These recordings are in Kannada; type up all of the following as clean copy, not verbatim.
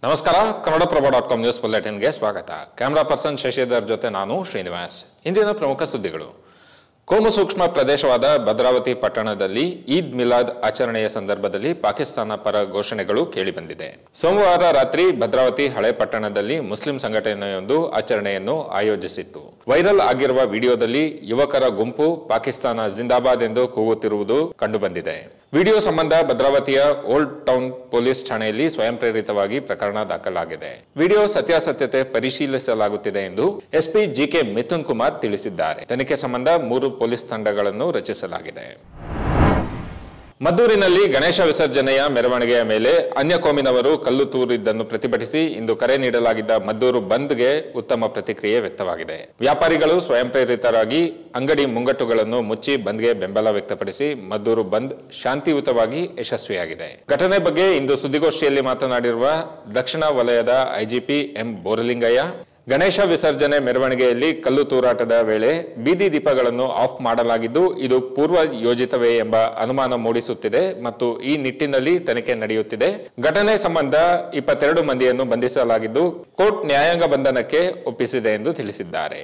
ನಮಸ್ಕಾರ kannadaprabha.com ನ್ಯೂಸ್ ಬುಲೆಟಿನ್ಗೆ ಸ್ವಾಗತ. ಕ್ಯಾಮೆರಾ ಪರ್ಸನ್ ಶಶಿಧರ್ ಜೊತೆ ನಾನು ಶ್ರೀನಿವಾಸ್. ಇಂದಿನ ಪ್ರಮುಖ ಸುದ್ದಿಗಳು. ಕೋಮು ಸೂಕ್ಷ್ಮ ಪ್ರದೇಶವಾದ ಭದ್ರಾವತಿ ಪಟ್ಟಣದಲ್ಲಿ ಈದ್ ಮಿಲಾದ್ ಆಚರಣೆಯ ಸಂದರ್ಭದಲ್ಲಿ ಪಾಕಿಸ್ತಾನ ಪರ ಘೋಷಣೆಗಳು ಕೇಳಿಬಂದಿದೆ. ಸೋಮವಾರ ರಾತ್ರಿ ಭದ್ರಾವತಿ ಹಳೆ ಪಟ್ಟಣದಲ್ಲಿ ಮುಸ್ಲಿಂ ಸಂಘಟನೆಯೊಂದು ಆಚರಣೆಯನ್ನು ಆಯೋಜಿಸಿತ್ತು. ವೈರಲ್ ಆಗಿರುವ ವಿಡಿಯೋದಲ್ಲಿ ಯುವಕರ ಗುಂಪು ಪಾಕಿಸ್ತಾನ ಜಿಂದಾಬಾದ್ ಎಂದು ಕೂಗುತ್ತಿರುವುದು ಕಂಡುಬಂದಿದೆ. ವಿಡಿಯೋ ಸಂಬಂಧ ಭದ್ರಾವತಿಯ ಓಲ್ಡ್ ಟೌನ್ ಪೊಲೀಸ್ ಠಾಣೆಯಲ್ಲಿ ಸ್ವಯಂ ಪ್ರೇರಿತವಾಗಿ ಪ್ರಕರಣ ದಾಖಲಾಗಿದೆ. ವಿಡಿಯೋ ಸತ್ಯಾಸತ್ಯತೆ ಪರಿಶೀಲಿಸಲಾಗುತ್ತಿದೆ ಎಂದು ಎಸ್ಪಿ ಜಿಕೆ ಮಿಥುನ್ ಕುಮಾರ್ ತಿಳಿಸಿದ್ದಾರೆ. ತನಿಖೆ ಸಂಬಂಧ 3 ಪೊಲೀಸ್ ತಂಡಗಳನ್ನು ರಚಿಸಲಾಗಿದೆ. ಮದ್ದೂರಿನಲ್ಲಿ ಗಣೇಶ ವಿಸರ್ಜನೆಯ ಮೆರವಣಿಗೆಯ ಮೇಲೆ ಅನ್ಯ ಕೋಮಿನವರು ಕಲ್ಲು ತೂರಿದ್ದನ್ನು ಪ್ರತಿಭಟಿಸಿ ಇಂದು ಕರೆ ನೀಡಲಾಗಿದ್ದ ಮದ್ದೂರು ಬಂದ್ಗೆ ಉತ್ತಮ ಪ್ರತಿಕ್ರಿಯೆ ವ್ಯಕ್ತವಾಗಿದೆ. ವ್ಯಾಪಾರಿಗಳು ಸ್ವಯಂ ಪ್ರೇರಿತರಾಗಿ ಅಂಗಡಿ ಮುಂಗಟ್ಟುಗಳನ್ನು ಮುಚ್ಚಿ ಬಂದ್ಗೆ ಬೆಂಬಲ ವ್ಯಕ್ತಪಡಿಸಿ ಮದ್ದೂರು ಬಂದ್ ಶಾಂತಿಯುತವಾಗಿ ಯಶಸ್ವಿಯಾಗಿದೆ. ಘಟನೆ ಬಗ್ಗೆ ಇಂದು ಸುದ್ದಿಗೋಷ್ಠಿಯಲ್ಲಿ ಮಾತನಾಡಿರುವ ದಕ್ಷಿಣ ವಲಯದ ಐಜಿಪಿ ಎಂ ಬೋರಲಿಂಗಯ್ಯ, ಗಣೇಶ ವಿಸರ್ಜನೆ ಮೆರವಣಿಗೆಯಲ್ಲಿ ಕಲ್ಲು ತೂರಾಟದ ವೇಳೆ ಬೀದಿ ದೀಪಗಳನ್ನು ಆಫ್ ಮಾಡಲಾಗಿದ್ದು ಇದು ಪೂರ್ವ ಯೋಜಿತವೇ ಎಂಬ ಅನುಮಾನ ಮೂಡಿಸುತ್ತಿದೆ ಮತ್ತು ಈ ನಿಟ್ಟಿನಲ್ಲಿ ತನಿಖೆ ನಡೆಯುತ್ತಿದೆ. ಘಟನೆ ಸಂಬಂಧ 22 ಮಂದಿಯನ್ನು ಬಂಧಿಸಲಾಗಿದ್ದು ಕೋರ್ಟ್ ನ್ಯಾಯಾಂಗ ಬಂಧನಕ್ಕೆ ಒಪ್ಪಿಸಿದೆ ಎಂದು ತಿಳಿಸಿದ್ದಾರೆ.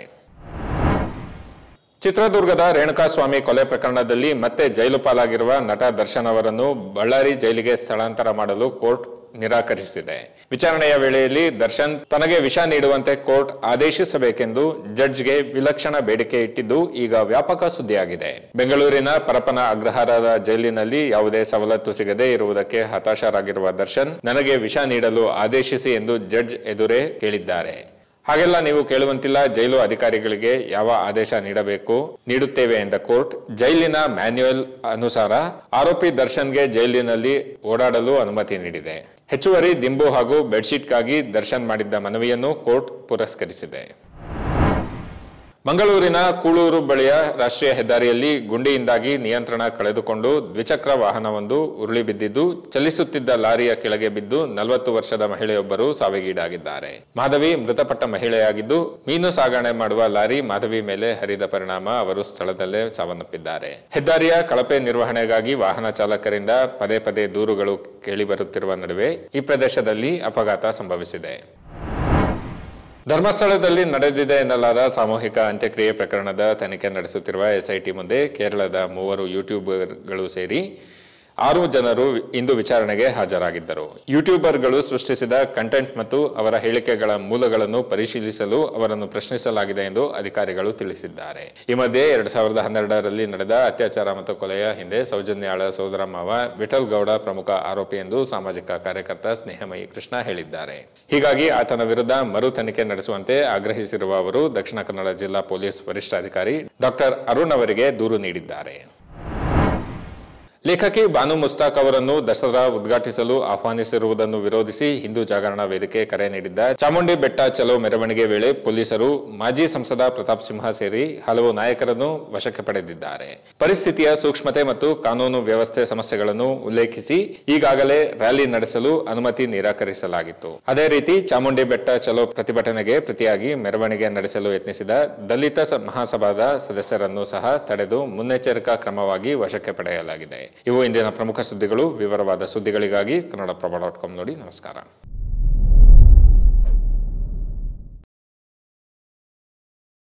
ಚಿತ್ರದುರ್ಗದ ರೇಣುಕಾಸ್ವಾಮಿ ಕೊಲೆ ಪ್ರಕರಣದಲ್ಲಿ ಮತ್ತೆ ಜೈಲು ಪಾಲಾಗಿರುವ ನಟ ದರ್ಶನ್ ಅವರನ್ನು ಬಳ್ಳಾರಿ ಜೈಲಿಗೆ ಸ್ಥಳಾಂತರ ಮಾಡಲು ಕೋರ್ಟ್ ನಿರಾಕರಿಸಿದೆ. ವಿಚಾರಣೆಯ ವೇಳೆಯಲ್ಲಿ ದರ್ಶನ್ ತನಗೆ ವಿಷ ನೀಡುವಂತೆ ಕೋರ್ಟ್ ಆದೇಶಿಸಬೇಕೆಂದು ಜಡ್ಜ್ಗೆ ವಿಲಕ್ಷಣ ಬೇಡಿಕೆ ಇಟ್ಟಿದ್ದು ಈಗ ವ್ಯಾಪಕ ಸುದ್ದಿಯಾಗಿದೆ. ಬೆಂಗಳೂರಿನ ಪರಪ್ಪನ ಅಗ್ರಹಾರದ ಜೈಲಿನಲ್ಲಿ ಯಾವುದೇ ಸವಲತ್ತು ಸಿಗದೆ ಇರುವುದಕ್ಕೆ ಹತಾಶರಾಗಿರುವ ದರ್ಶನ್ ನನಗೆ ವಿಷ ನೀಡಲು ಆದೇಶಿಸಿ ಎಂದು ಜಡ್ಜ್ ಎದುರೇ ಕೇಳಿದ್ದಾರೆ. ಹಾಗೆಲ್ಲ ನೀವು ಕೇಳುವಂತಿಲ್ಲ, ಜೈಲು ಅಧಿಕಾರಿಗಳಿಗೆ ಯಾವ ಆದೇಶ ನೀಡಬೇಕು ನೀಡುತ್ತೇವೆ ಎಂದ ಕೋರ್ಟ್ ಜೈಲಿನ ಮ್ಯಾನ್ಯುಯಲ್ ಅನುಸಾರ ಆರೋಪಿ ದರ್ಶನ್ಗೆ ಜೈಲಿನಲ್ಲಿ ಓಡಾಡಲು ಅನುಮತಿ ನೀಡಿದೆ. ಹೆಚ್ಚುವರಿ ದಿಂಬು ಹಾಗೂ ಬೆಡ್ಶೀಟ್ಗಾಗಿ ದರ್ಶನ್ ಮಾಡಿದ್ದ ಮನವಿಯನ್ನು ಕೋರ್ಟ್ ಪುರಸ್ಕರಿಸಿದೆ. ಮಂಗಳೂರಿನ ಕೂಳೂರು ಬಳಿಯ ರಾಷ್ಟ್ರೀಯ ಹೆದ್ದಾರಿಯಲ್ಲಿ ಗುಂಡಿಯಿಂದಾಗಿ ನಿಯಂತ್ರಣ ಕಳೆದುಕೊಂಡು ದ್ವಿಚಕ್ರ ವಾಹನವೊಂದು ಉರುಳಿ ಬಿದ್ದಿದ್ದು ಚಲಿಸುತ್ತಿದ್ದ ಲಾರಿಯ ಕೆಳಗೆ ಬಿದ್ದು 40 ವರ್ಷದ ಮಹಿಳೆಯೊಬ್ಬರು ಸಾವಿಗೀಡಾಗಿದ್ದಾರೆ. ಮಾಧವಿ ಮೃತಪಟ್ಟ ಮಹಿಳೆಯಾಗಿದ್ದು ಮೀನು ಸಾಗಣೆ ಮಾಡುವ ಲಾರಿ ಮಾಧವಿ ಮೇಲೆ ಹರಿದ ಪರಿಣಾಮ ಅವರು ಸ್ಥಳದಲ್ಲೇ ಸಾವನ್ನಪ್ಪಿದ್ದಾರೆ. ಹೆದ್ದಾರಿಯ ಕಳಪೆ ನಿರ್ವಹಣೆಗಾಗಿ ವಾಹನ ಚಾಲಕರಿಂದ ಪದೇ ಪದೇ ದೂರುಗಳು ಕೇಳಿಬರುತ್ತಿರುವ ನಡುವೆ ಈ ಪ್ರದೇಶದಲ್ಲಿ ಅಪಘಾತ ಸಂಭವಿಸಿದೆ. ಧರ್ಮಸ್ಥಳದಲ್ಲಿ ನಡೆದಿದೆ ಎನ್ನಲಾದ ಸಾಮೂಹಿಕ ಅಂತ್ಯಕ್ರಿಯೆ ಪ್ರಕರಣದ ತನಿಖೆ ನಡೆಸುತ್ತಿರುವ ಎಸ್ಐಟಿ ಮುಂದೆ ಕೇರಳದ 3 ಯೂಟ್ಯೂಬರ್ಗಳು ಸೇರಿ 6 ಜನರು ಇಂದು ವಿಚಾರಣೆಗೆ ಹಾಜರಾಗಿದ್ದರು. ಯೂಟ್ಯೂಬರ್ಗಳು ಸೃಷ್ಟಿಸಿದ ಕಂಟೆಂಟ್ ಮತ್ತು ಅವರ ಹೇಳಿಕೆಗಳ ಮೂಲಗಳನ್ನು ಪರಿಶೀಲಿಸಲು ಅವರನ್ನು ಪ್ರಶ್ನಿಸಲಾಗಿದೆ ಎಂದು ಅಧಿಕಾರಿಗಳು ತಿಳಿಸಿದ್ದಾರೆ. ಈ ಮಧ್ಯೆ 2012ರಲ್ಲಿ ನಡೆದ ಅತ್ಯಾಚಾರ ಮತ್ತು ಕೊಲೆಯ ಹಿಂದೆ ಸೌಜನ್ಯಾಳ ಸೋದರ ಮಾವ ವಿಠಲ್ ಗೌಡ ಪ್ರಮುಖ ಆರೋಪಿ ಎಂದು ಸಾಮಾಜಿಕ ಕಾರ್ಯಕರ್ತ ಸ್ನೇಹಮಯಿ ಕೃಷ್ಣ ಹೇಳಿದ್ದಾರೆ. ಹೀಗಾಗಿ ಆತನ ವಿರುದ್ಧ ಮರು ತನಿಖೆ ನಡೆಸುವಂತೆ ಆಗ್ರಹಿಸಿರುವ ಅವರು ದಕ್ಷಿಣ ಕನ್ನಡ ಜಿಲ್ಲಾ ಪೊಲೀಸ್ ವರಿಷ್ಠಾಧಿಕಾರಿ ಡಾಕ್ಟರ್ ಅರುಣ್ ಅವರಿಗೆ ದೂರು ನೀಡಿದ್ದಾರೆ. ಲೇಖಕಿ ಬಾನು ಮುಸ್ತಾಕ್ ಅವರನ್ನು ದಸರಾ ಉದ್ಘಾಟಿಸಲು ಆಹ್ವಾನಿಸಿರುವುದನ್ನು ವಿರೋಧಿಸಿ ಹಿಂದೂ ಜಾಗರಣಾ ವೇದಿಕೆ ಕರೆ ನೀಡಿದ್ದ ಚಾಮುಂಡಿ ಬೆಟ್ಟ ಚಲೋ ಮೆರವಣಿಗೆ ವೇಳೆ ಪೊಲೀಸರು ಮಾಜಿ ಸಂಸದ ಪ್ರತಾಪ್ ಸಿಂಹ ಸೇರಿ ಹಲವು ನಾಯಕರನ್ನು ವಶಕ್ಕೆ ಪಡೆದಿದ್ದಾರೆ. ಪರಿಸ್ಥಿತಿಯ ಸೂಕ್ಷ್ಮತೆ ಮತ್ತು ಕಾನೂನು ವ್ಯವಸ್ಥೆ ಸಮಸ್ಯೆಗಳನ್ನು ಉಲ್ಲೇಖಿಸಿ ಈಗಾಗಲೇ ರ್ಯಾಲಿ ನಡೆಸಲು ಅನುಮತಿ ನಿರಾಕರಿಸಲಾಗಿತ್ತು. ಅದೇ ರೀತಿ ಚಾಮುಂಡಿ ಬೆಟ್ಟ ಚಲೋ ಪ್ರತಿಭಟನೆಗೆ ಪ್ರತಿಯಾಗಿ ಮೆರವಣಿಗೆ ನಡೆಸಲು ಯತ್ನಿಸಿದ ದಲಿತ ಮಹಾಸಭಾದ ಸದಸ್ಯರನ್ನು ಸಹ ತಡೆದು ಮುನ್ನೆಚ್ಚರಿಕಾ ಕ್ರಮವಾಗಿ ವಶಕ್ಕೆ ಪಡೆಯಲಾಗಿದೆ. ಇವು ಇಂದಿನ ಪ್ರಮುಖ ಸುದ್ದಿಗಳು. ವಿವರವಾದ ಸುದ್ದಿಗಳಿಗಾಗಿ kannadaprabha.com ನೋಡಿ. ನಮಸ್ಕಾರ.